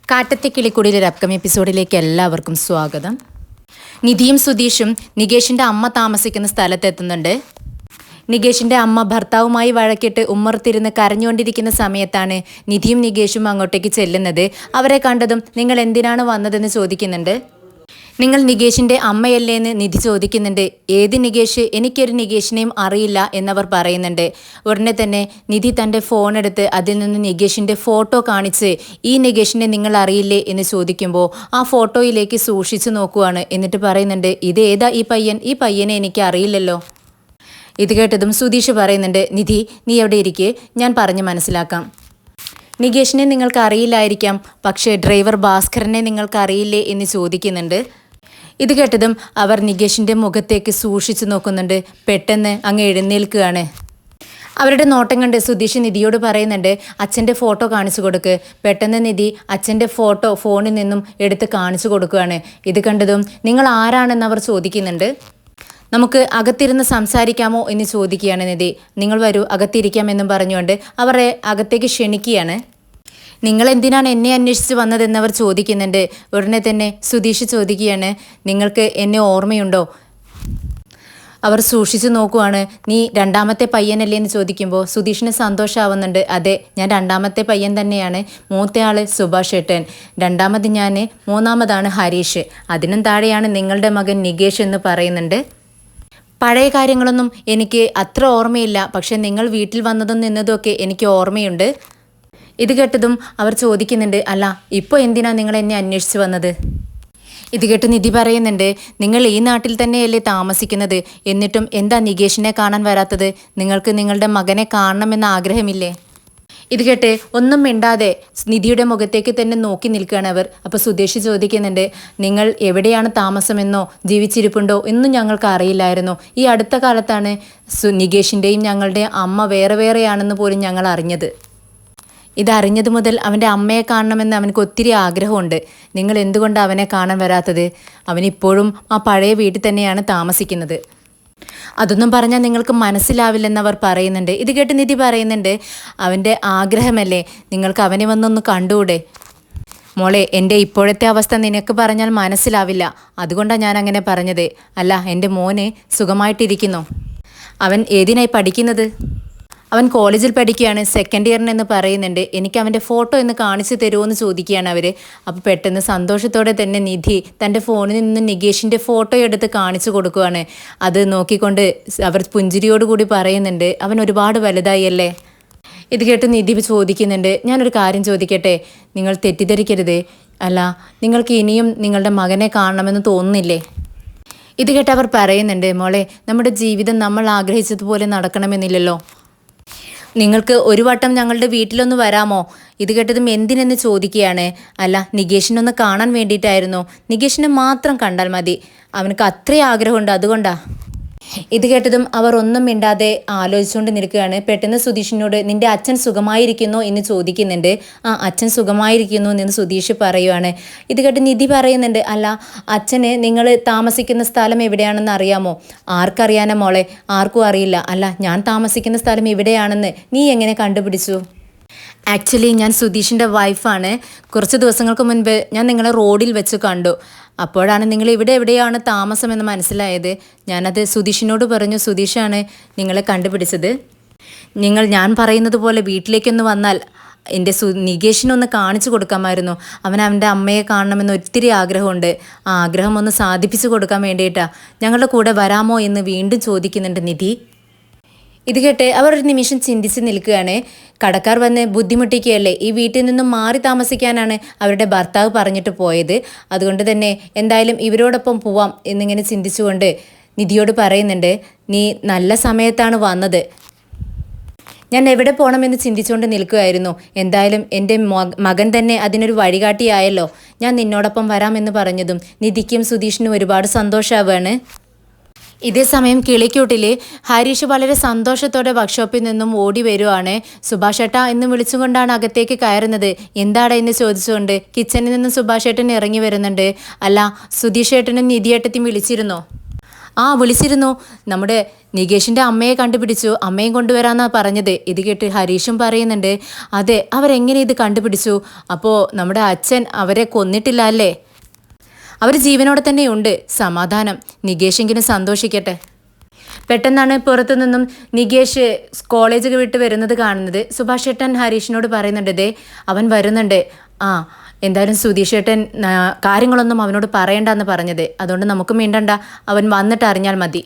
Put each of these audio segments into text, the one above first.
കാറ്റത്തെ കിളിക്കൂടിയിലെ ഒരു അപ്കമിങ് എപ്പിസോഡിലേക്ക് എല്ലാവർക്കും സ്വാഗതം. നിധിയും സുധീഷും നികേഷിൻ്റെ അമ്മ താമസിക്കുന്ന സ്ഥലത്തെത്തുന്നുണ്ട്. നികേഷിൻ്റെ അമ്മ ഭർത്താവുമായി വഴക്കിട്ട് ഉമ്മർത്തിരുന്ന് കരഞ്ഞുകൊണ്ടിരിക്കുന്ന സമയത്താണ് നിധിയും നികേഷും അങ്ങോട്ടേക്ക് ചെല്ലുന്നത്. അവരെ കണ്ടതും നിങ്ങൾ എന്തിനാണ് വന്നതെന്ന് ചോദിക്കുന്നുണ്ട്. നിങ്ങൾ നികേഷിൻ്റെ അമ്മയല്ലേ എന്ന് നിധി ചോദിക്കുന്നുണ്ട്. ഏത് നികേഷ്? എനിക്കൊരു നികേഷിനെയും അറിയില്ല എന്നവർ പറയുന്നുണ്ട്. ഉടനെ തന്നെ നിധി തൻ്റെ ഫോൺ എടുത്ത് അതിൽ നിന്ന് നികേഷിൻ്റെ ഫോട്ടോ കാണിച്ച് ഈ നികേഷിനെ നിങ്ങൾ അറിയില്ലേ എന്ന് ചോദിക്കുമ്പോൾ ആ ഫോട്ടോയിലേക്ക് സൂക്ഷിച്ചു നോക്കുവാണ്. എന്നിട്ട് പറയുന്നുണ്ട്, ഇത് ഏതാ ഈ പയ്യൻ? ഈ പയ്യനെ എനിക്ക് അറിയില്ലല്ലോ. ഇത് കേട്ടതും സുധീഷ് പറയുന്നുണ്ട്, നിധി നീ എവിടെ ഇരിക്കെ, ഞാൻ പറഞ്ഞ് മനസ്സിലാക്കാം. നികേഷിനെ നിങ്ങൾക്ക് അറിയില്ലായിരിക്കാം, പക്ഷേ ഡ്രൈവർ ഭാസ്കരനെ നിങ്ങൾക്ക് അറിയില്ലേ എന്ന് ചോദിക്കുന്നുണ്ട്. ഇത് കേട്ടതും അവർ നികേഷിൻ്റെ മുഖത്തേക്ക് സൂക്ഷിച്ചു നോക്കുന്നുണ്ട്. പെട്ടെന്ന് അങ്ങ് എഴുന്നേൽക്കുകയാണ്. അവരുടെ നോട്ടം കണ്ട് സുധീഷ് നിധിയോട് പറയുന്നുണ്ട്, അച്ഛൻ്റെ ഫോട്ടോ കാണിച്ചു കൊടുക്ക്. പെട്ടെന്ന് നിധി അച്ഛൻ്റെ ഫോട്ടോ ഫോണിൽ നിന്നും എടുത്ത് കാണിച്ചു കൊടുക്കുകയാണ്. ഇത് കണ്ടതും നിങ്ങൾ ആരാണെന്ന് അവർ ചോദിക്കുന്നുണ്ട്. നമുക്ക് അകത്തിരുന്ന് സംസാരിക്കാമോ എന്ന് ചോദിക്കുകയാണ് നിധി. നിങ്ങൾ വരൂ, അകത്തിരിക്കാമെന്നും പറഞ്ഞുകൊണ്ട് അവരെ അകത്തേക്ക് ക്ഷണിക്കുകയാണ്. നിങ്ങൾ എന്തിനാണ് എന്നെ അന്വേഷിച്ച് വന്നതെന്നവർ ചോദിക്കുന്നുണ്ട്. ഉടനെ തന്നെ സുധീഷ് ചോദിക്കുകയാണ്, നിങ്ങൾക്ക് എന്നെ ഓർമ്മയുണ്ടോ? അവർ സൂക്ഷിച്ചു നോക്കുവാണ്. നീ രണ്ടാമത്തെ പയ്യനല്ലേ എന്ന് ചോദിക്കുമ്പോൾ സുധീഷിന് സന്തോഷമാവുന്നുണ്ട്. അതെ, ഞാൻ രണ്ടാമത്തെ പയ്യൻ തന്നെയാണ്. മൂത്തയാൾ സുഭാഷ് ഏട്ടൻ, രണ്ടാമത് ഞാൻ, മൂന്നാമതാണ് ഹരീഷ്, അതിനും താഴെയാണ് നിങ്ങളുടെ മകൻ നികേഷ് എന്ന് പറയുന്നുണ്ട്. പഴയ കാര്യങ്ങളൊന്നും എനിക്ക് അത്ര ഓർമ്മയില്ല, പക്ഷെ നിങ്ങൾ വീട്ടിൽ വന്നതും നിന്നതും ഒക്കെ എനിക്ക് ഓർമ്മയുണ്ട്. ഇത് കേട്ടതും അവർ ചോദിക്കുന്നുണ്ട്, അല്ല ഇപ്പോൾ എന്തിനാ നിങ്ങൾ എന്നെ അന്വേഷിച്ച് വന്നത്? ഇത് കേട്ട് നിധി പറയുന്നുണ്ട്, നിങ്ങൾ ഈ നാട്ടിൽ തന്നെയല്ലേ താമസിക്കുന്നത്, എന്നിട്ടും എന്താ നികേഷിനെ കാണാൻ വരാത്തത്? നിങ്ങൾക്ക് നിങ്ങളുടെ മകനെ കാണണമെന്ന ആഗ്രഹമില്ലേ? ഇത് കേട്ട് ഒന്നും മിണ്ടാതെ നിധിയുടെ മുഖത്തേക്ക് തന്നെ നോക്കി നിൽക്കുകയാണ് അവർ. അപ്പോൾ സുധീഷ് ചോദിക്കുന്നുണ്ട്, നിങ്ങൾ എവിടെയാണ് താമസമെന്നോ ജീവിച്ചിരിപ്പുണ്ടോ എന്നും ഞങ്ങൾക്ക് അറിയില്ലായിരുന്നു. ഈ അടുത്ത കാലത്താണ് നികേഷിൻ്റെയും ഞങ്ങളുടെയും അമ്മ വേറെ വേറെയാണെന്ന് പോലും ഞങ്ങൾ അറിഞ്ഞത്. ഇതറിഞ്ഞതു മുതൽ അവൻ്റെ അമ്മയെ കാണണമെന്ന് അവനക്ക് ഒത്തിരി ആഗ്രഹമുണ്ട്. നിങ്ങൾ എന്തുകൊണ്ട് അവനെ കാണാൻ വരാത്തത്? അവനിപ്പോഴും ആ പഴയ വീട്ടിൽ തന്നെയാണ് താമസിക്കുന്നത്. അതൊന്നും പറഞ്ഞാൽ നിങ്ങൾക്ക് മനസ്സിലാവില്ലെന്നവർ പറയുന്നുണ്ട്. ഇത് കേട്ട് നിധി പറയുന്നുണ്ട്, അവൻ്റെ ആഗ്രഹമല്ലേ, നിങ്ങൾക്ക് അവനെ വന്നൊന്ന് കണ്ടുകൂടെ? മോളെ, എൻ്റെ ഇപ്പോഴത്തെ അവസ്ഥ നിനക്ക് പറഞ്ഞാൽ മനസ്സിലാവില്ല, അതുകൊണ്ടാണ് ഞാൻ അങ്ങനെ പറഞ്ഞത്. അല്ല, എൻ്റെ മോന് സുഖമായിട്ടിരിക്കുന്നു. അവൻ ഏതിനായി പഠിക്കുന്നത്? അവൻ കോളേജിൽ പഠിക്കുകയാണ്, സെക്കൻഡ് ഇയറിനെന്ന് പറയുന്നുണ്ട്. എനിക്ക് അവൻ്റെ ഫോട്ടോ ഒന്ന് കാണിച്ചു തരുമോ എന്ന് ചോദിക്കുകയാണ് അവർ. അപ്പോൾ പെട്ടെന്ന് സന്തോഷത്തോടെ തന്നെ നിധി തൻ്റെ ഫോണിൽ നിന്ന് നികേഷിൻ്റെ ഫോട്ടോ എടുത്ത് കാണിച്ചു കൊടുക്കുകയാണ്. അത് നോക്കിക്കൊണ്ട് അവർ പുഞ്ചിരിയോടുകൂടി പറയുന്നുണ്ട്, അവൻ ഒരുപാട് വലുതായി അല്ലേ? ഇത് കേട്ട് നിധി ചോദിക്കുന്നുണ്ട്, ഞാനൊരു കാര്യം ചോദിക്കട്ടെ, നിങ്ങൾ തെറ്റിദ്ധരിക്കരുത്. അല്ല, നിങ്ങൾക്ക് ഇനിയും നിങ്ങളുടെ മകനെ കാണണമെന്ന് തോന്നുന്നില്ലേ? ഇത് കേട്ട് അവർ പറയുന്നുണ്ട്, മോളെ, നമ്മുടെ ജീവിതം നമ്മൾ ആഗ്രഹിച്ചതുപോലെ നടക്കണമെന്നില്ലല്ലോ. നിങ്ങൾക്ക് ഒരു വട്ടം ഞങ്ങളുടെ വീട്ടിലൊന്ന് വരാമോ? ഇത് കേട്ടതും എന്തിനെന്ന് ചോദിക്കുകയാണ്. അല്ല, നികേഷിനൊന്ന് കാണാൻ വേണ്ടിയിട്ടായിരുന്നു. നികേഷിനെ മാത്രം കണ്ടാൽ മതി, അവനക്ക് അത്രയും ആഗ്രഹമുണ്ട്, അതുകൊണ്ടാ. ഇത് കേട്ടതും അവർ ഒന്നും മിണ്ടാതെ ആലോചിച്ചുകൊണ്ട് നിൽക്കുകയാണ്. പെട്ടെന്ന് സുധീഷിനോട് നിൻ്റെ അച്ഛൻ സുഖമായിരിക്കുന്നോ എന്ന് ചോദിക്കുന്നുണ്ട്. ആ, അച്ഛൻ സുഖമായിരിക്കുന്നു എന്ന് സുധീഷ് പറയുവാണ്. ഇത് കേട്ട് നിധി പറയുന്നുണ്ട്, അല്ല, അച്ഛന് നിങ്ങൾ താമസിക്കുന്ന സ്ഥലം എവിടെയാണെന്ന് അറിയാമോ? ആർക്കറിയാനാ മോളെ? ആർക്കും അറിയില്ല. അല്ല, ഞാൻ താമസിക്കുന്ന സ്ഥലം ഇവിടെയാണെന്ന് നീ എങ്ങനെ കണ്ടുപിടിച്ചു? ആക്ച്വലി ഞാൻ സുധീഷിൻ്റെ വൈഫാണ്. കുറച്ച് ദിവസങ്ങൾക്ക് മുൻപ് ഞാൻ നിങ്ങളെ റോഡിൽ വെച്ച് കണ്ടു. അപ്പോഴാണ് നിങ്ങൾ ഇവിടെ എവിടെയാണ് താമസമെന്ന് മനസ്സിലായത്. ഞാനത് സുധീഷിനോട് പറഞ്ഞു. സുധീഷാണ് നിങ്ങളെ കണ്ടുപിടിച്ചത്. ഞാൻ പറയുന്നത് പോലെ വീട്ടിലേക്കൊന്ന് വന്നാൽ എൻ്റെ നികേഷിനൊന്ന് കാണിച്ചു കൊടുക്കാമായിരുന്നു. അവൻ്റെ അമ്മയെ കാണണമെന്ന് ഒത്തിരി ആഗ്രഹമുണ്ട്. ആ ആഗ്രഹം ഒന്ന് സാധിപ്പിച്ചു കൊടുക്കാൻ വേണ്ടിയിട്ടാണ്. ഞങ്ങളുടെ കൂടെ വരാമോ എന്ന് വീണ്ടും ചോദിക്കുന്നുണ്ട് നിധി. ഇത് കേട്ട് അവർ ഒരു നിമിഷം ചിന്തിച്ച് നിൽക്കുകയാണ്. കടക്കാർ വന്ന് ബുദ്ധിമുട്ടിക്കുകയല്ലേ, ഈ വീട്ടിൽ നിന്നും മാറി താമസിക്കാനാണ് അവരുടെ ഭർത്താവ് പറഞ്ഞിട്ട് പോയത്. അതുകൊണ്ട് തന്നെ എന്തായാലും ഇവരോടൊപ്പം പോവാം എന്നിങ്ങനെ ചിന്തിച്ചുകൊണ്ട് നിധിയോട് പറയുന്നുണ്ട്, നീ നല്ല സമയത്താണ് വന്നത്. ഞാൻ എവിടെ പോകണമെന്ന് ചിന്തിച്ചുകൊണ്ട് നിൽക്കുകയായിരുന്നു. എന്തായാലും എൻ്റെ മകൻ തന്നെ അതിനൊരു വഴികാട്ടിയായല്ലോ. ഞാൻ നിന്നോടൊപ്പം വരാമെന്ന് പറഞ്ഞതും നിധിക്കും സുധീഷിനും ഒരുപാട് സന്തോഷമാവുകയാണ്. ഇതേ സമയം കിളിക്കൂട്ടിൽ ഹരീഷ് വളരെ സന്തോഷത്തോടെ വർക്ക്ഷോപ്പിൽ നിന്നും ഓടി വരുവാണ്. സുഭാഷ് ഏട്ടാ എന്ന് വിളിച്ചുകൊണ്ടാണ് അകത്തേക്ക് കയറുന്നത്. എന്താടാ എന്ന് ചോദിച്ചുകൊണ്ട് കിച്ചണിൽ നിന്നും സുഭാഷ് ഏട്ടൻ ഇറങ്ങി വരുന്നുണ്ട്. അല്ല, സുധീഷ് ഏട്ടനും നിധിയേട്ടത്തിയും വിളിച്ചിരുന്നോ? ആ വിളിച്ചിരുന്നു. നമ്മുടെ നികേഷിൻ്റെ അമ്മയെ കണ്ടുപിടിച്ചു, അമ്മയും കൊണ്ടുവരാമെന്നാണ് പറഞ്ഞത്. ഇത് കേട്ട് ഹരീഷും പറയുന്നുണ്ട്, അതെ അവരെങ്ങനെ ഇത് കണ്ടുപിടിച്ചു? അപ്പോൾ നമ്മുടെ അച്ഛൻ അവരെ കൊന്നിട്ടില്ല അല്ലേ? അവർ ജീവനോടെ തന്നെയുണ്ട്. സമാധാനം, നികേഷെങ്കിലും സന്തോഷിക്കട്ടെ. പെട്ടെന്നാണ് പുറത്തു നിന്നും നികേഷ് കോളേജ് വിട്ട് വരുന്നത് കാണുന്നത്. സുഭാഷ് ഏട്ടൻ ഹരീഷിനോട് പറയുന്നുണ്ട്, ദേ അവൻ വരുന്നുണ്ട്. ആ എന്തായാലും സുധീഷ് ഏട്ടൻ കാര്യങ്ങളൊന്നും അവനോട് പറയണ്ടെന്ന് പറഞ്ഞത്, അതുകൊണ്ട് നമുക്ക് മിണ്ടണ്ട, അവൻ വന്നിട്ട് അറിഞ്ഞാൽ മതി.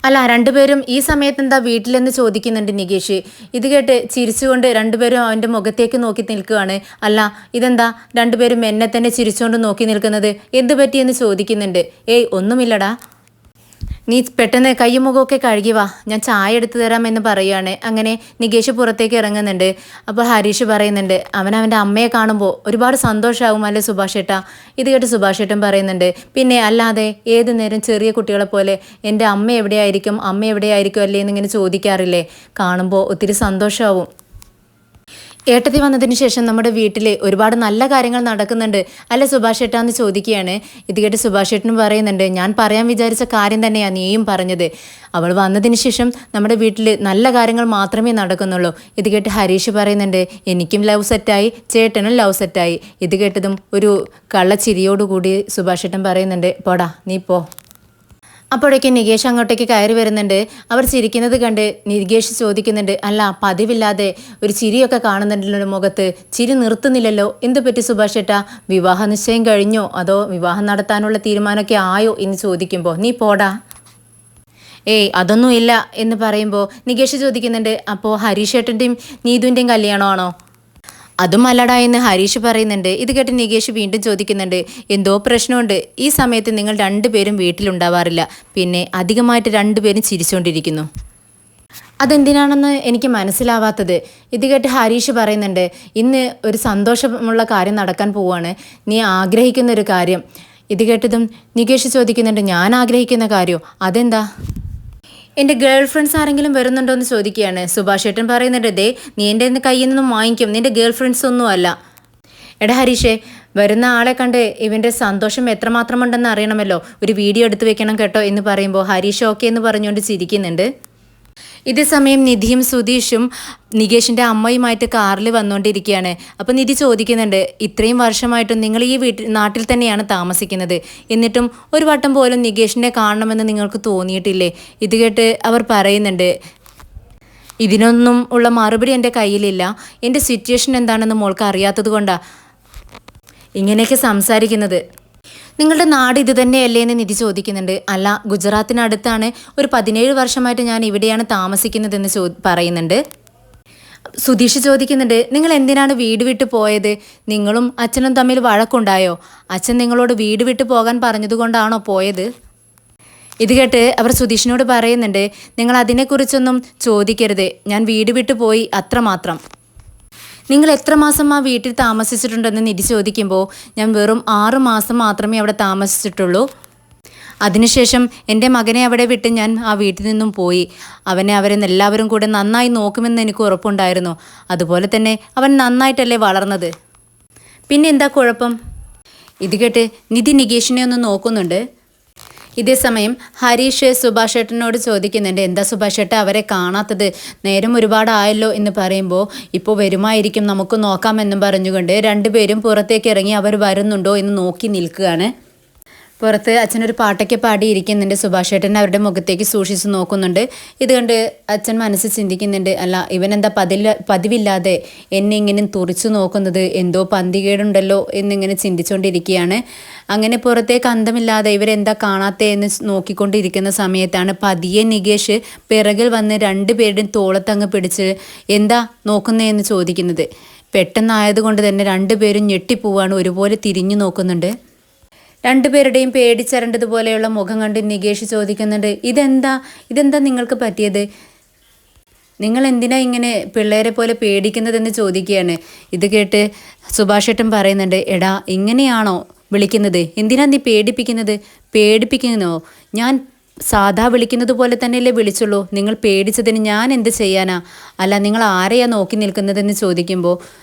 അല്ല, രണ്ടുപേരും ഈ സമയത്ത് എന്താ വീട്ടിലെന്ന് ചോദിക്കുന്നുണ്ട് നികേഷ്. ഇത് കേട്ട് ചിരിച്ചുകൊണ്ട് രണ്ടുപേരും അവൻ്റെ മുഖത്തേക്ക് നോക്കി നിൽക്കുകയാണ്. അല്ല ഇതെന്താ രണ്ടുപേരും എന്നെ തന്നെ ചിരിച്ചുകൊണ്ട് നോക്കി നിൽക്കുന്നത്, എന്ത് പറ്റിയെന്ന് ചോദിക്കുന്നുണ്ട്. ഏയ് ഒന്നുമില്ലടാ, നീ പെട്ടെന്ന് കയ്യും മുഖമൊക്കെ കഴുകി വാ, ഞാൻ ചായ എടുത്തു തരാമെന്ന് പറയുകയാണ്. അങ്ങനെ നികേഷ് പുറത്തേക്ക് ഇറങ്ങുന്നുണ്ട്. അപ്പോൾ ഹരീഷ് പറയുന്നുണ്ട്, അവൻ്റെ അമ്മയെ കാണുമ്പോൾ ഒരുപാട് സന്തോഷമാവും അല്ലേ സുഭാഷ് ഏട്ടാ? ഇത് കേട്ട് സുഭാഷ് ഏട്ടൻ പറയുന്നുണ്ട്, പിന്നെ അല്ലാതെ ഏത് നേരം ചെറിയ കുട്ടികളെ പോലെ എൻ്റെ അമ്മ എവിടെയായിരിക്കും അല്ലേ എന്നിങ്ങനെ ചോദിക്കാറില്ലേ? കാണുമ്പോൾ ഒത്തിരി സന്തോഷമാവും. ഏട്ടത്തി വന്നതിന് ശേഷം നമ്മുടെ വീട്ടിൽ ഒരുപാട് നല്ല കാര്യങ്ങൾ നടക്കുന്നുണ്ട് അല്ലെ സുഭാഷ് ഏട്ടാ എന്ന് ചോദിക്കുകയാണ്. ഇത് കേട്ട് സുഭാഷ് ഏട്ടനും പറയുന്നുണ്ട്, ഞാൻ പറയാൻ വിചാരിച്ച കാര്യം തന്നെയാണ് നീയും പറഞ്ഞത്. അവൾ വന്നതിന് ശേഷം നമ്മുടെ വീട്ടിൽ നല്ല കാര്യങ്ങൾ മാത്രമേ നടക്കുന്നുള്ളൂ. ഇത് കേട്ട് ഹരീഷ് പറയുന്നുണ്ട്, എനിക്കും ലവ് സെറ്റായി, ചേട്ടനും ലവ് സെറ്റായി. ഇത് കേട്ടതും ഒരു കള്ളച്ചിരിയോടുകൂടി സുഭാഷ് ഏട്ടൻ പറയുന്നുണ്ട്, പോടാ നീ പോ. അപ്പോഴേക്കും നികേഷ് അങ്ങോട്ടേക്ക് കയറി വരുന്നുണ്ട്. അവർ ചിരിക്കുന്നത് കണ്ട് നികേഷ് ചോദിക്കുന്നുണ്ട്, അല്ല പതിവില്ലാതെ ഒരു ചിരിയൊക്കെ കാണുന്നുണ്ടല്ലോ മുഖത്ത്, ചിരി നിർത്തുന്നില്ലല്ലോ, എന്ത് പറ്റി സുഭാഷ് ഏട്ടാ? വിവാഹ നിശ്ചയം കഴിഞ്ഞോ അതോ വിവാഹം നടത്താനുള്ള തീരുമാനമൊക്കെ ആയോ എന്ന് ചോദിക്കുമ്പോൾ, നീ പോടാ. ഏയ് അതൊന്നും ഇല്ല എന്ന് പറയുമ്പോൾ നികേഷ് ചോദിക്കുന്നുണ്ട്, അപ്പോൾ ഹരീഷ് ഏട്ടൻ്റെയും നീതുവിൻ്റെയും കല്യാണമാണോ? അതും അല്ലടാ എന്ന് ഹരീഷ് പറയുന്നുണ്ട്. ഇത് കേട്ട് നികേഷ് വീണ്ടും ചോദിക്കുന്നുണ്ട്, എന്തോ പ്രശ്നമുണ്ട്, ഈ സമയത്ത് നിങ്ങൾ രണ്ടുപേരും വീട്ടിലുണ്ടാവാറില്ല, പിന്നെ അധികമായിട്ട് രണ്ടുപേരും ചിരിച്ചുകൊണ്ടിരിക്കുന്നു, അതെന്തിനാണെന്ന് എനിക്ക് മനസ്സിലാവാത്തത്. ഇത് കേട്ട് ഹരീഷ് പറയുന്നുണ്ട്, ഇന്ന് ഒരു സന്തോഷമുള്ള കാര്യം നടക്കാൻ പോവുകയാണ്, നീ ആഗ്രഹിക്കുന്ന ഒരു കാര്യം. ഇത് കേട്ടതും നികേഷ് ചോദിക്കുന്നുണ്ട്, ഞാൻ ആഗ്രഹിക്കുന്ന കാര്യമോ? അതെന്താ? എൻ്റെ ഗേൾ ഫ്രണ്ട്സ് ആരെങ്കിലും വരുന്നുണ്ടോ എന്ന് ചോദിക്കുകയാണ്. സുഭാഷ് ഏട്ടൻ പറയുന്നുണ്ട്, ദേ നീ എൻ്റെ കയ്യിൽ നിന്നും വാങ്ങിക്കും, നിൻ്റെ ഗേൾ ഫ്രണ്ട്സ് ഒന്നും അല്ല. എടാ ഹരീഷേ, വരുന്ന ആളെ കണ്ട് ഇവൻ്റെ സന്തോഷം എത്രമാത്രമുണ്ടെന്ന് അറിയണമല്ലോ, ഒരു വീഡിയോ എടുത്ത് വെക്കണം കേട്ടോ എന്ന് പറയുമ്പോൾ ഹരീഷ് ഓക്കെ എന്ന് പറഞ്ഞുകൊണ്ട് ചിരിക്കുന്നുണ്ട്. ഇതേ സമയം നിധിയും സുധീഷും നികേഷിൻ്റെ അമ്മയുമായിട്ട് കാറിൽ വന്നുകൊണ്ടിരിക്കുകയാണ്. അപ്പോൾ നിധി ചോദിക്കുന്നുണ്ട്, ഇത്രയും വർഷമായിട്ടും നിങ്ങൾ ഈ നാട്ടിൽ തന്നെയാണ് താമസിക്കുന്നത്, എന്നിട്ടും ഒരു വട്ടം പോലും നികേഷിനെ കാണണമെന്ന് നിങ്ങൾക്ക് തോന്നിയിട്ടില്ലേ? ഇത് കേട്ട് അവർ പറയുന്നുണ്ട്, ഇതിനൊന്നും ഉള്ള മറുപടി എൻ്റെ കയ്യിലില്ല, എൻ്റെ സിറ്റുവേഷൻ എന്താണെന്ന് മോൾക്ക് അറിയാത്തത് കൊണ്ടാണ് ഇങ്ങനെയൊക്കെ സംസാരിക്കുന്നത്. നിങ്ങളുടെ നാട് ഇത് തന്നെയല്ലേ എന്ന് നിധി ചോദിക്കുന്നുണ്ട്. അല്ല, ഗുജറാത്തിനടുത്താണ്, ഒരു 17 വർഷമായിട്ട് ഞാൻ ഇവിടെയാണ് താമസിക്കുന്നതെന്ന് പറയുന്നുണ്ട്. സുധീഷ് ചോദിക്കുന്നുണ്ട്, നിങ്ങൾ എന്തിനാണ് വീട് വിട്ട് പോയത്? നിങ്ങളും അച്ഛനും തമ്മിൽ വഴക്കുണ്ടായോ? അച്ഛൻ നിങ്ങളോട് വീട് വിട്ട് പോകാൻ പറഞ്ഞതുകൊണ്ടാണോ പോയത്? ഇത് കേട്ട് അവർ സുധീഷിനോട് പറയുന്നുണ്ട്, നിങ്ങൾ അതിനെക്കുറിച്ചൊന്നും ചോദിക്കരുത്, ഞാൻ വീട് വിട്ട് പോയി അത്രമാത്രം. നിങ്ങൾ എത്ര മാസം ആ വീട്ടിൽ താമസിച്ചിട്ടുണ്ടെന്ന് നിധി ചോദിക്കുമ്പോൾ, ഞാൻ വെറും 6 മാസം മാത്രമേ അവിടെ താമസിച്ചിട്ടുള്ളൂ. അതിനുശേഷം എൻ്റെ മകനെ അവിടെ വിട്ട് ഞാൻ ആ വീട്ടിൽ നിന്നും പോയി. അവരെല്ലാവരും കൂടെ നന്നായി നോക്കുമെന്ന് എനിക്ക് ഉറപ്പുണ്ടായിരുന്നു. അതുപോലെ തന്നെ അവൻ നന്നായിട്ടല്ലേ വളർന്നത്, പിന്നെ എന്താ കുഴപ്പം? ഇത് കേട്ട് നിധി നികേഷിനെ ഒന്ന് നോക്കുന്നുണ്ട്. ഇതേസമയം ഹരീഷ് സുഭാഷ് ഏട്ടനോട് ചോദിക്കുന്നുണ്ട്, എന്താ സുഭാഷ് ഏട്ട അവരെ കാണാത്തത്, നേരം ഒരുപാടായല്ലോ എന്ന് പറയുമ്പോൾ, ഇപ്പോൾ വരുമായിരിക്കും നമുക്ക് നോക്കാമെന്നും പറഞ്ഞുകൊണ്ട് രണ്ടുപേരും പുറത്തേക്ക് ഇറങ്ങി അവർ വരുന്നുണ്ടോ എന്ന് നോക്കി നിൽക്കുകയാണ്. പുറത്ത് അച്ഛനൊരു പാട്ടൊക്കെ പാടിയിരിക്കുന്നുണ്ട്. സുഭാഷ് ഏട്ടൻ അവരുടെ മുഖത്തേക്ക് സൂക്ഷിച്ച് നോക്കുന്നുണ്ട്. ഇത് കണ്ട് അച്ഛൻ മനസ്സിൽ ചിന്തിക്കുന്നുണ്ട്, അല്ല ഇവനെന്താ പതിവില്ലാതെ എന്നെ ഇങ്ങനെ തുറിച്ചു നോക്കുന്നത്, എന്തോ പന്തികേടുണ്ടല്ലോ എന്നിങ്ങനെ ചിന്തിച്ചുകൊണ്ടിരിക്കുകയാണ്. അങ്ങനെ പുറത്തേക്ക് അന്തമില്ലാതെ ഇവരെന്താ കാണാത്തേ എന്ന് നോക്കിക്കൊണ്ടിരിക്കുന്ന സമയത്താണ് പതിയെ നികേഷ് പിറകിൽ വന്ന് രണ്ടുപേരുടെയും തോളത്തങ്ങ് പിടിച്ച് എന്താ നോക്കുന്നതെന്ന് ചോദിക്കുന്നത്. പെട്ടെന്നായതുകൊണ്ട് തന്നെ രണ്ടുപേരും ഞെട്ടിപ്പോവാണ്, ഒരുപോലെ തിരിഞ്ഞു നോക്കുന്നുണ്ട്. രണ്ടുപേരുടെയും പേടിച്ചരണ്ടതുപോലെയുള്ള മുഖം കണ്ട് നികേഷ് ചോദിക്കുന്നുണ്ട്, ഇതെന്താ നിങ്ങൾക്ക് പറ്റിയത്? നിങ്ങൾ എന്തിനാ ഇങ്ങനെ പിള്ളേരെ പോലെ പേടിക്കുന്നതെന്ന് ചോദിക്കുകയാണ്. ഇത് കേട്ട് സുഭാഷ് ഏട്ടൻ പറയുന്നുണ്ട്, എടാ ഇങ്ങനെയാണോ വിളിക്കുന്നത്? എന്തിനാ നീ പേടിപ്പിക്കുന്നോ? ഞാൻ സാധാ വിളിക്കുന്നത് പോലെ തന്നെയല്ലേ വിളിച്ചുള്ളൂ, നിങ്ങൾ പേടിച്ചതിന് ഞാൻ എന്ത് ചെയ്യാനാ? അല്ല നിങ്ങൾ ആരെയാ നോക്കി നിൽക്കുന്നതെന്ന് ചോദിക്കുമ്പോൾ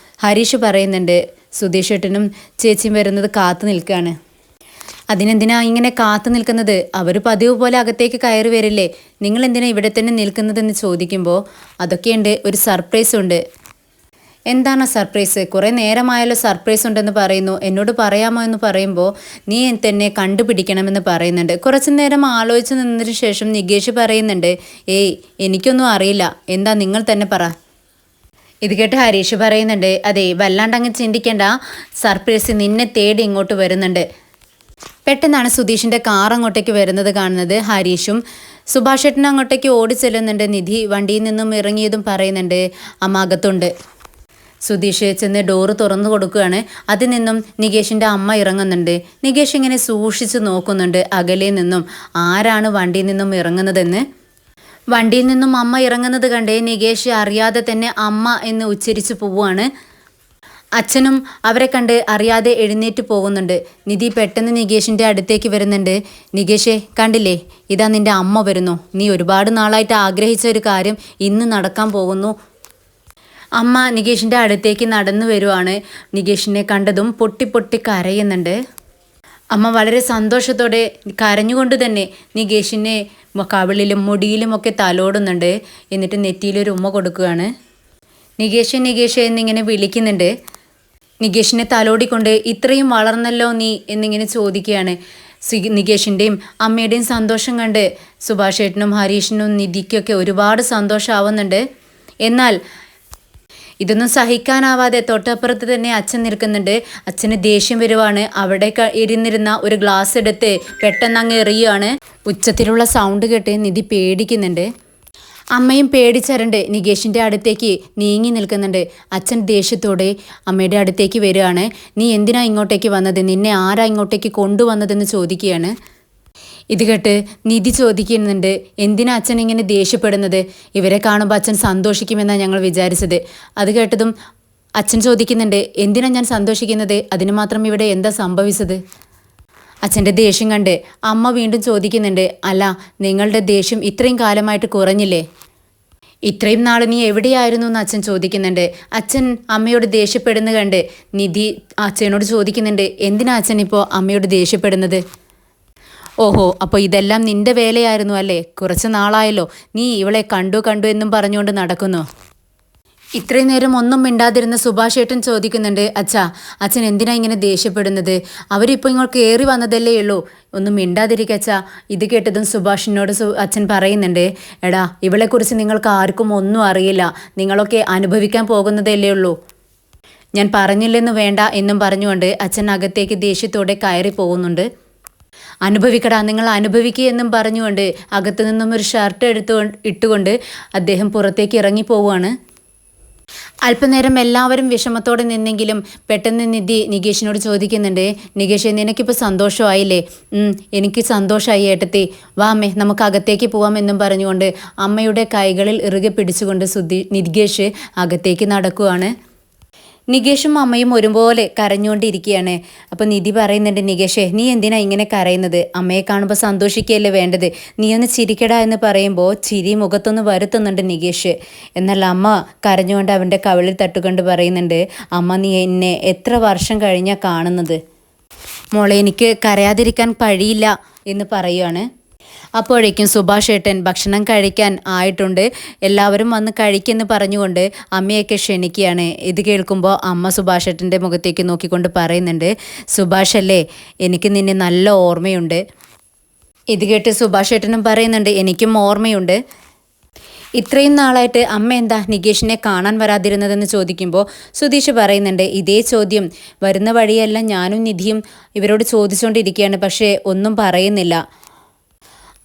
ഹരീഷ് പറയുന്നുണ്ട്, സുധീഷ് ഏട്ടനും ചേച്ചിയും വരുന്നത് കാത്തു നിൽക്കുകയാണ്. അതിനെന്തിനാ ഇങ്ങനെ കാത്തു നിൽക്കുന്നത്? അവർ പതിവ് പോലെ അകത്തേക്ക് കയറി വരില്ലേ? നിങ്ങൾ എന്തിനാ ഇവിടെ തന്നെ നിൽക്കുന്നതെന്ന് ചോദിക്കുമ്പോൾ അതൊക്കെയുണ്ട്, ഒരു സർപ്രൈസ് ഉണ്ട്. എന്താണ് സർപ്രൈസ്? കുറേ നേരമായാലോ സർപ്രൈസ് ഉണ്ടെന്ന് പറയുന്നു, എന്നോട് പറയാമോ എന്ന് പറയുമ്പോൾ നീ തന്നെ കണ്ടുപിടിക്കണമെന്ന് പറയുന്നുണ്ട്. കുറച്ചു നേരം ആലോചിച്ച് നിന്നതിന് ശേഷം നികേഷ് പറയുന്നുണ്ട്, ഏയ് എനിക്കൊന്നും അറിയില്ല, എന്താ നിങ്ങൾ തന്നെ പറ. ഇത് കേട്ട് ഹരീഷ് പറയുന്നുണ്ട്, അതെ വല്ലാണ്ട് അങ്ങ് ചിന്തിക്കേണ്ട, സർപ്രൈസ് നിന്നെ തേടി ഇങ്ങോട്ട് വരുന്നുണ്ട്. പെട്ടെന്നാണ് സുധീഷിൻ്റെ കാർ അങ്ങോട്ടേക്ക് വരുന്നത് കാണുന്നത്. ഹരീഷും സുഭാഷ് ഏട്ടനും അങ്ങോട്ടേക്ക് ഓടി ചെല്ലുന്നുണ്ട്. നിധി വണ്ടിയിൽ നിന്നും ഇറങ്ങിയതും പറയുന്നുണ്ട്, അമ്മ അകത്തുണ്ട്. സുധീഷ് ചെന്ന് ഡോറ് തുറന്നു കൊടുക്കുകയാണ്. അതിൽ നിന്നും നികേഷിൻ്റെ അമ്മ ഇറങ്ങുന്നുണ്ട്. നികേഷ് ഇങ്ങനെ സൂക്ഷിച്ച് നോക്കുന്നുണ്ട് അകലെ നിന്നും ആരാണ് വണ്ടിയിൽ നിന്നും ഇറങ്ങുന്നതെന്ന്. വണ്ടിയിൽ നിന്നും അമ്മ ഇറങ്ങുന്നത് കണ്ടേ നികേഷ് അറിയാതെ തന്നെ അമ്മ എന്ന് ഉച്ചരിച്ച് പോവുകയാണ്. അച്ഛനും അവരെ കണ്ട് അറിയാതെ എഴുന്നേറ്റ് പോകുന്നുണ്ട്. നിധി പെട്ടെന്ന് നികേഷിൻ്റെ അടുത്തേക്ക് വരുന്നുണ്ട്. നികേഷേ കണ്ടില്ലേ, ഇതാ നിൻ്റെ അമ്മ വരുന്നു. നീ ഒരുപാട് നാളായിട്ട് ആഗ്രഹിച്ച ഒരു കാര്യം ഇന്ന് നടക്കാൻ പോകുന്നു. അമ്മ നികേഷിൻ്റെ അടുത്തേക്ക് നടന്നു വരുവാണ്. നികേഷിനെ കണ്ടതും പൊട്ടി പൊട്ടി കരയുന്നുണ്ട്. അമ്മ വളരെ സന്തോഷത്തോടെ കരഞ്ഞുകൊണ്ട് തന്നെ നികേഷിനെ കവിളിലും മുടിയിലുമൊക്കെ തലോടുന്നുണ്ട്. എന്നിട്ട് നെറ്റിയിലൊരു ഉമ്മ കൊടുക്കുകയാണ്. നികേഷ് നികേഷ് എന്നിങ്ങനെ വിളിക്കുന്നുണ്ട്. നികേഷിനെ തലോടിക്കൊണ്ട് ഇത്രയും വളർന്നല്ലോ നീ എന്നിങ്ങനെ ചോദിക്കുകയാണ്. നികേഷിൻ്റെയും അമ്മയുടെയും സന്തോഷം കണ്ട് സുഭാഷ് ഏട്ടനും ഹരീഷിനും നിധിക്കൊക്കെ ഒരുപാട് സന്തോഷമാവുന്നുണ്ട്. എന്നാൽ ഇതൊന്നും സഹിക്കാനാവാതെ തൊട്ടപ്പുറത്ത് തന്നെ അച്ഛൻ നിൽക്കുന്നുണ്ട്. അച്ഛന് ദേഷ്യം വരുവാണ്. അവിടെ ഇരുന്നിരുന്ന ഒരു ഗ്ലാസ് എടുത്ത് പെട്ടെന്ന് അങ്ങ് എറിയുകയാണ്. ഉച്ചത്തിലുള്ള സൗണ്ട് കേട്ട് നിധി പേടിക്കുന്നുണ്ട്. അമ്മയും പേടിച്ചരണ്ട് നികേഷിൻ്റെ അടുത്തേക്ക് നീങ്ങി നിൽക്കുന്നുണ്ട്. അച്ഛൻ ദേഷ്യത്തോടെ അമ്മയുടെ അടുത്തേക്ക് വരികയാണ്. നീ എന്തിനാ ഇങ്ങോട്ടേക്ക് വന്നത്? നിന്നെ ആരാ ഇങ്ങോട്ടേക്ക് കൊണ്ടുവന്നതെന്ന് ചോദിക്കുകയാണ്. ഇത് കേട്ട് നിധി ചോദിക്കുന്നുണ്ട്, എന്തിനാ അച്ഛൻ ഇങ്ങനെ ദേഷ്യപ്പെടുന്നത്? ഇവരെ കാണുമ്പോൾ അച്ഛൻ സന്തോഷിക്കുമെന്നാണ് ഞങ്ങൾ വിചാരിച്ചത്. അത് കേട്ടതും അച്ഛൻ ചോദിക്കുന്നുണ്ട്, എന്തിനാ ഞാൻ സന്തോഷിക്കുന്നത്? അതിന് മാത്രം ഇവിടെ എന്താ സംഭവിച്ചത്? അച്ഛൻ്റെ ദേഷ്യം കണ്ട് അമ്മ വീണ്ടും ചോദിക്കുന്നുണ്ട്, അല്ല നിങ്ങളുടെ ദേഷ്യം ഇത്രയും കാലമായിട്ട് കുറഞ്ഞില്ലേ? ഇത്രയും നാൾ നീ എവിടെയായിരുന്നു എന്ന് അച്ഛൻ ചോദിക്കുന്നുണ്ട്. അച്ഛൻ അമ്മയോട് ദേഷ്യപ്പെടുന്ന കണ്ട് നിധി അച്ഛനോട് ചോദിക്കുന്നുണ്ട്, എന്തിനാ അച്ഛൻ ഇപ്പോൾ അമ്മയോട് ദേഷ്യപ്പെടുന്നത്? ഓഹോ, അപ്പോൾ ഇതെല്ലാം നിന്റെ വേലയായിരുന്നു അല്ലേ? കുറച്ച് നാളായല്ലോ നീ ഇവളെ കണ്ടു കണ്ടു എന്നും പറഞ്ഞുകൊണ്ട് നടക്കുന്നു. ഇത്രയും നേരം ഒന്നും മിണ്ടാതിരുന്ന സുഭാഷ് ഏട്ടൻ ചോദിക്കുന്നുണ്ട്, അച്ഛൻ എന്തിനാ ഇങ്ങനെ ദേഷ്യപ്പെടുന്നത്? അവരിപ്പോൾ ഇങ്ങോട്ട് കയറി വന്നതല്ലേ ഉള്ളൂ, ഒന്നും മിണ്ടാതിരിക്കച്ചാ. ഇത് കേട്ടതും സുഭാഷിനോട് അച്ഛൻ പറയുന്നുണ്ട്, എടാ ഇവളെക്കുറിച്ച് നിങ്ങൾക്ക് ആർക്കും ഒന്നും അറിയില്ല, നിങ്ങളൊക്കെ അനുഭവിക്കാൻ പോകുന്നതല്ലേ ഉള്ളൂ. ഞാൻ പറഞ്ഞില്ലെന്ന് വേണ്ട എന്നും പറഞ്ഞുകൊണ്ട് അച്ഛൻ അകത്തേക്ക് ദേഷ്യത്തോടെ കയറി പോകുന്നുണ്ട്. അനുഭവിക്കടാ, നിങ്ങൾ അനുഭവിക്കുക എന്നും പറഞ്ഞുകൊണ്ട് അകത്തു നിന്നും ഒരു ഷർട്ട് ഇട്ടുകൊണ്ട് അദ്ദേഹം പുറത്തേക്ക് ഇറങ്ങി പോവുകയാണ്. അല്പനേരം എല്ലാവരും വിഷമത്തോടെ നിന്നെങ്കിലും പെട്ടെന്ന് നിധി നികേഷിനോട് ചോദിക്കുന്നുണ്ട്, നികേഷ് നിനക്കിപ്പോൾ സന്തോഷമായില്ലേ? എനിക്ക് സന്തോഷമായി ഏട്ടത്തി, വാ അമ്മേ നമുക്ക് അകത്തേക്ക് പോവാം എന്നും പറഞ്ഞുകൊണ്ട് അമ്മയുടെ കൈകളിൽ ഇറുകെ പിടിച്ചുകൊണ്ട് നികേഷ് അകത്തേക്ക് നടക്കുകയാണ്. നികേഷും അമ്മയും ഒരുപോലെ കരഞ്ഞുകൊണ്ടിരിക്കുകയാണ്. അപ്പോൾ നിധി പറയുന്നുണ്ട്, നികേഷേ നീ എന്തിനാ ഇങ്ങനെ കരയുന്നത്? അമ്മയെ കാണുമ്പോൾ സന്തോഷിക്കുകയല്ലേ വേണ്ടത്, നീ ഒന്ന് ചിരിക്കടാ എന്ന് പറയുമ്പോൾ ചിരി മുഖത്തൊന്ന് വരുത്തുന്നുണ്ട് നികേഷ്. എന്നാൽ അമ്മ കരഞ്ഞുകൊണ്ട് അവൻ്റെ കവിളിൽ തട്ടുകൊണ്ട് പറയുന്നുണ്ട്, അമ്മ നീ എന്നെ എത്ര വർഷം കഴിഞ്ഞാൽ കാണുന്നത്? മോളെ എനിക്ക് കരയാതിരിക്കാൻ കഴിയില്ല എന്ന് പറയുകയാണ്. അപ്പോഴേക്കും സുഭാഷ് ഏട്ടൻ ഭക്ഷണം കഴിക്കാൻ ആയിട്ടുണ്ട്, എല്ലാവരും വന്ന് കഴിക്കുമെന്ന് പറഞ്ഞുകൊണ്ട് അമ്മയൊക്കെ ക്ഷണിക്കുകയാണ്. ഇത് കേൾക്കുമ്പോൾ അമ്മ സുഭാഷ് ഏട്ടൻ്റെ മുഖത്തേക്ക് നോക്കിക്കൊണ്ട് പറയുന്നുണ്ട്, സുഭാഷ് അല്ലേ, എനിക്ക് നിന്നെ നല്ല ഓർമ്മയുണ്ട്. ഇത് കേട്ട് സുഭാഷ് ഏട്ടനും പറയുന്നുണ്ട്, എനിക്കും ഓർമ്മയുണ്ട്. ഇത്രയും നാളായിട്ട് അമ്മ എന്താ നികേഷിനെ കാണാൻ വരാതിരുന്നതെന്ന് ചോദിക്കുമ്പോൾ സുധീഷ് പറയുന്നുണ്ട്, ഇതേ ചോദ്യം വരുന്ന വഴിയെല്ലാം ഞാനും നിധിയും ഇവരോട് ചോദിച്ചുകൊണ്ടിരിക്കുകയാണ്, പക്ഷേ ഒന്നും പറയുന്നില്ല.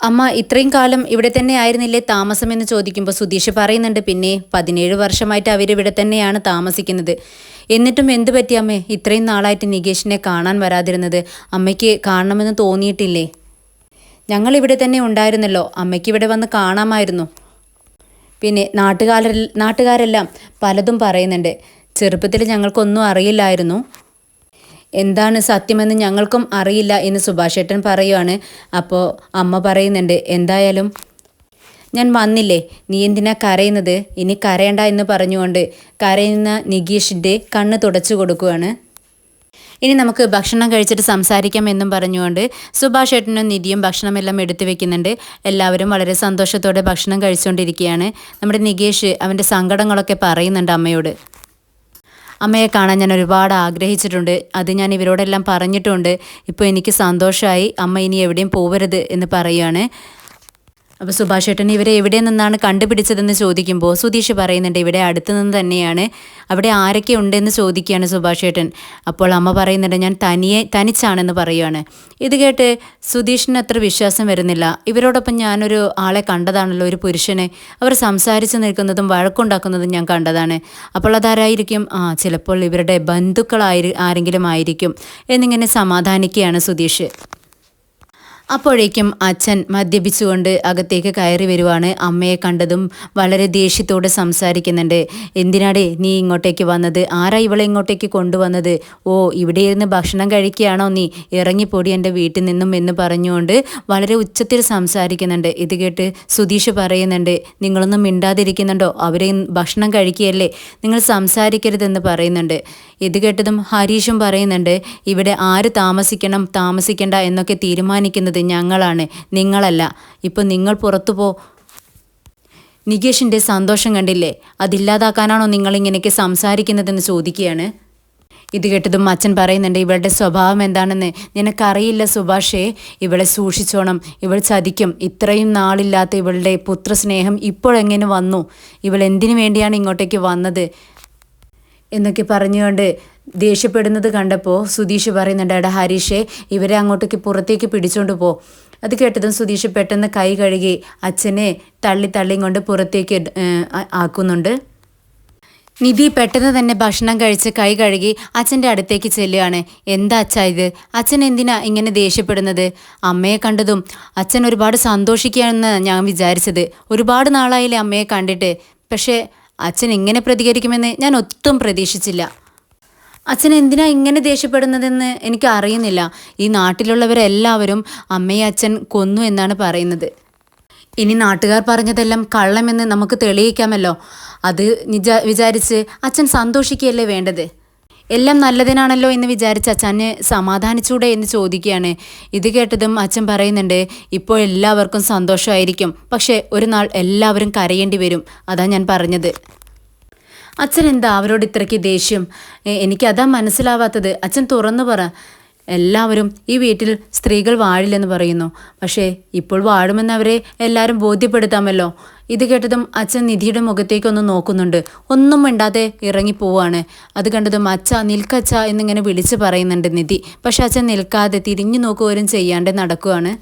അമ്മ ഇത്രയും കാലം ഇവിടെ തന്നെ ആയിരുന്നില്ലേ താമസം എന്ന് ചോദിക്കുമ്പോൾ സുധീഷ് പറയുന്നുണ്ട്, പിന്നെ 17 വർഷമായിട്ട് അവരിവിടെ തന്നെയാണ് താമസിക്കുന്നത്. എന്നിട്ടും എന്ത് പറ്റി അമ്മേ ഇത്രയും നാളായിട്ട് നികേഷിനെ കാണാൻ വരാതിരുന്നത്? അമ്മയ്ക്ക് കാണണമെന്ന് തോന്നിയിട്ടില്ലേ? ഞങ്ങളിവിടെ തന്നെ ഉണ്ടായിരുന്നല്ലോ, അമ്മയ്ക്ക് ഇവിടെ വന്ന് കാണാമായിരുന്നു. പിന്നെ നാട്ടുകാരെല്ലാം പലതും പറയുന്നുണ്ട്, ചെറുപ്പത്തിൽ ഞങ്ങൾക്കൊന്നും അറിയില്ലായിരുന്നു, എന്താണ് സത്യമെന്ന് ഞങ്ങൾക്കും അറിയില്ല എന്ന് സുഭാഷ് ഏട്ടൻ പറയുവാണ്. അപ്പോൾ അമ്മ പറയുന്നുണ്ട്, എന്തായാലും ഞാൻ വന്നില്ലേ, നീ എന്തിനാ കരയുന്നത്? ഇനി കരയണ്ട എന്ന് പറഞ്ഞുകൊണ്ട് കരയുന്ന നികേഷിൻ്റെ കണ്ണ് തുടച്ചു കൊടുക്കുകയാണ്. ഇനി നമുക്ക് ഭക്ഷണം കഴിച്ചിട്ട് സംസാരിക്കാം എന്നും പറഞ്ഞുകൊണ്ട് സുഭാഷ് ഏട്ടനും നിധിയും ഭക്ഷണമെല്ലാം എടുത്തു വെക്കുന്നുണ്ട്. എല്ലാവരും വളരെ സന്തോഷത്തോടെ ഭക്ഷണം കഴിച്ചുകൊണ്ടിരിക്കുകയാണ്. നമ്മുടെ നികേഷ് അവൻ്റെ സങ്കടങ്ങളൊക്കെ പറയുന്നുണ്ട് അമ്മയോട്. അമ്മയെ കാണാൻ ഞാൻ ഒരുപാട് ആഗ്രഹിച്ചിട്ടുണ്ട്, അത് ഞാൻ ഇവരോടെല്ലാം പറഞ്ഞിട്ടുണ്ട്. ഇപ്പോൾ എനിക്ക് സന്തോഷമായി, അമ്മ ഇനി എവിടെയും പോവരുത് എന്ന് പറയുകയാണ്. അപ്പോൾ സുഭാഷ് ഏട്ടൻ ഇവരെ എവിടെ നിന്നാണ് കണ്ടുപിടിച്ചതെന്ന് ചോദിക്കുമ്പോൾ സുധീഷ് പറയുന്നുണ്ട് ഇവിടെ അടുത്ത് നിന്ന് തന്നെയാണ്. അവിടെ ആരൊക്കെ ഉണ്ടെന്ന് ചോദിക്കുകയാണ് സുഭാഷ് ഏട്ടൻ. അപ്പോൾ അമ്മ പറയുന്നുണ്ട് ഞാൻ തനിച്ചാണെന്ന് പറയുകയാണ്. ഇത് കേട്ട് സുധീഷിന് അത്ര വിശ്വാസം വരുന്നില്ല. ഇവരോടൊപ്പം ഞാനൊരു ആളെ കണ്ടതാണല്ലോ, ഒരു പുരുഷനെ. അവർ സംസാരിച്ച് നിൽക്കുന്നതും വഴക്കുണ്ടാക്കുന്നതും ഞാൻ കണ്ടതാണ്. അപ്പോൾ അതാരായിരിക്കും? ചിലപ്പോൾ ഇവരുടെ ആരെങ്കിലും ആയിരിക്കും എന്നിങ്ങനെ സമാധാനിക്കുകയാണ് സുധീഷ്. അപ്പോഴേക്കും അച്ഛൻ മദ്യപിച്ചുകൊണ്ട് അകത്തേക്ക് കയറി വരുവാണ്. അമ്മയെ കണ്ടതും വളരെ ദേഷ്യത്തോടെ സംസാരിക്കുന്നുണ്ട്. എന്തിനാടേ നീ ഇങ്ങോട്ടേക്ക് വന്നത്? ആരാ ഇവളെ ഇങ്ങോട്ടേക്ക് കൊണ്ടുവന്നത്? ഓ, ഇവിടെ ഇരുന്ന് ഭക്ഷണം കഴിക്കുകയാണോ നീ? ഇറങ്ങിപ്പൊടി എൻ്റെ വീട്ടിൽ നിന്നും എന്ന് പറഞ്ഞുകൊണ്ട് വളരെ ഉച്ചത്തിൽ സംസാരിക്കുന്നുണ്ട്. ഇത് കേട്ട് സുധീഷ് പറയുന്നുണ്ട് നിങ്ങളൊന്നും മിണ്ടാതിരിക്കുന്നുണ്ടോ? അവരെ ഭക്ഷണം കഴിക്കുകയല്ലേ, നിങ്ങൾ സംസാരിക്കരുതെന്ന് പറയുന്നുണ്ട്. ഇത് കേട്ടതും ഹരീഷും പറയുന്നുണ്ട് ഇവിടെ ആര് താമസിക്കണ്ട എന്നൊക്കെ തീരുമാനിക്കുന്നത് ഞങ്ങളാണ്, നിങ്ങളല്ല. ഇപ്പം നിങ്ങൾ പുറത്തു പോ. നികേഷിൻ്റെ സന്തോഷം കണ്ടില്ലേ, അതില്ലാതാക്കാനാണോ നിങ്ങളിങ്ങനെയൊക്കെ സംസാരിക്കുന്നതെന്ന് ചോദിക്കുകയാണ്. ഇത് കേട്ടതും അച്ഛൻ പറയുന്നുണ്ട് ഇവളുടെ സ്വഭാവം എന്താണെന്ന് നിനക്കറിയില്ല സുഭാഷേ, ഇവളെ സൂക്ഷിച്ചോണം, ഇവൾ ചതിക്കും. ഇത്രയും നാളില്ലാത്ത ഇവളുടെ പുത്രസ്നേഹം ഇപ്പോഴെങ്ങനെ വന്നു? ഇവൾ എന്തിനു വേണ്ടിയാണ് ഇങ്ങോട്ടേക്ക് വന്നത് എന്നൊക്കെ പറഞ്ഞുകൊണ്ട് ദേഷ്യപ്പെടുന്നത് കണ്ടപ്പോൾ സുധീഷ് പറയുന്നുണ്ട് എടാ ഹരീഷേ, ഇവരെ അങ്ങോട്ടേക്ക് പുറത്തേക്ക് പിടിച്ചോണ്ട് പോ. അത് കേട്ടതും സുധീഷ് പെട്ടെന്ന് കൈ കഴുകി അച്ഛനെ തള്ളിയും കൊണ്ട് പുറത്തേക്ക് ആക്കുന്നുണ്ട്. നിധി പെട്ടെന്ന് തന്നെ ഭക്ഷണം കഴിച്ച് കൈ കഴുകി അച്ഛൻ്റെ അടുത്തേക്ക് ചെല്ലുകയാണ്. എന്താ അച്ഛാ ഇത്? അച്ഛൻ എന്തിനാ ഇങ്ങനെ ദേഷ്യപ്പെടുന്നത്? അമ്മയെ കണ്ടതും അച്ഛൻ ഒരുപാട് സന്തോഷിക്കുകയാണെന്ന് ഞാൻ വിചാരിച്ചത്. ഒരുപാട് നാളായില്ലേ അമ്മയെ കണ്ടിട്ട്. പക്ഷേ അച്ഛൻ ഇങ്ങനെ പ്രതികരിക്കുമെന്ന് ഞാൻ ഒട്ടും പ്രതീക്ഷിച്ചില്ല. അച്ഛൻ എന്തിനാ ഇങ്ങനെ ദേഷ്യപ്പെടുന്നതെന്ന് എനിക്ക് അറിയുന്നില്ല. ഈ നാട്ടിലുള്ളവരെല്ലാവരും അമ്മയെ അച്ഛൻ കൊന്നു എന്നാണ് പറയുന്നത്. ഇനി നാട്ടുകാർ പറഞ്ഞതെല്ലാം കള്ളമെന്ന് നമുക്ക് തെളിയിക്കാമല്ലോ. അത് വിചാരിച്ച് അച്ഛൻ സന്തോഷിക്കുകയല്ലേ വേണ്ടത്? എല്ലാം നല്ലതിനാണല്ലോ എന്ന് വിചാരിച്ച് അച്ഛനെ സമാധാനിച്ചൂടെ എന്ന് ചോദിക്കുകയാണ്. ഇത് കേട്ടതും അച്ഛൻ പറയുന്നുണ്ട് ഇപ്പോൾ എല്ലാവർക്കും സന്തോഷമായിരിക്കും, പക്ഷേ ഒരു നാൾ എല്ലാവരും കരയേണ്ടി വരും. അതാ ഞാൻ പറഞ്ഞത്. അച്ഛൻ എന്താ അവരോട് ഇത്രയ്ക്ക് ദേഷ്യം? എനിക്കതാ മനസ്സിലാവാത്തത്. അച്ഛൻ തുറന്നു പറ. എല്ലാവരും ഈ വീട്ടിൽ സ്ത്രീകൾ വാഴില്ലെന്ന് പറയുന്നു, പക്ഷേ ഇപ്പോൾ വാഴുമെന്ന് അവരെ എല്ലാവരും ബോധ്യപ്പെടുത്താമല്ലോ. ഇത് കേട്ടതും അച്ഛൻ നിധിയുടെ മുഖത്തേക്കൊന്ന് നോക്കുന്നുണ്ട്. ഒന്നും മിണ്ടാതെ ഇറങ്ങിപ്പോവാണ്. അത് കണ്ടതും അച്ഛ നിൽക്കച്ഛ എന്നിങ്ങനെ വിളിച്ച് പറയുന്നുണ്ട് നിധി. പക്ഷെ അച്ഛൻ നിൽക്കാതെ തിരിഞ്ഞു നോക്കുകയും ചെയ്യാണ്ട് നടക്കുകയാണ്.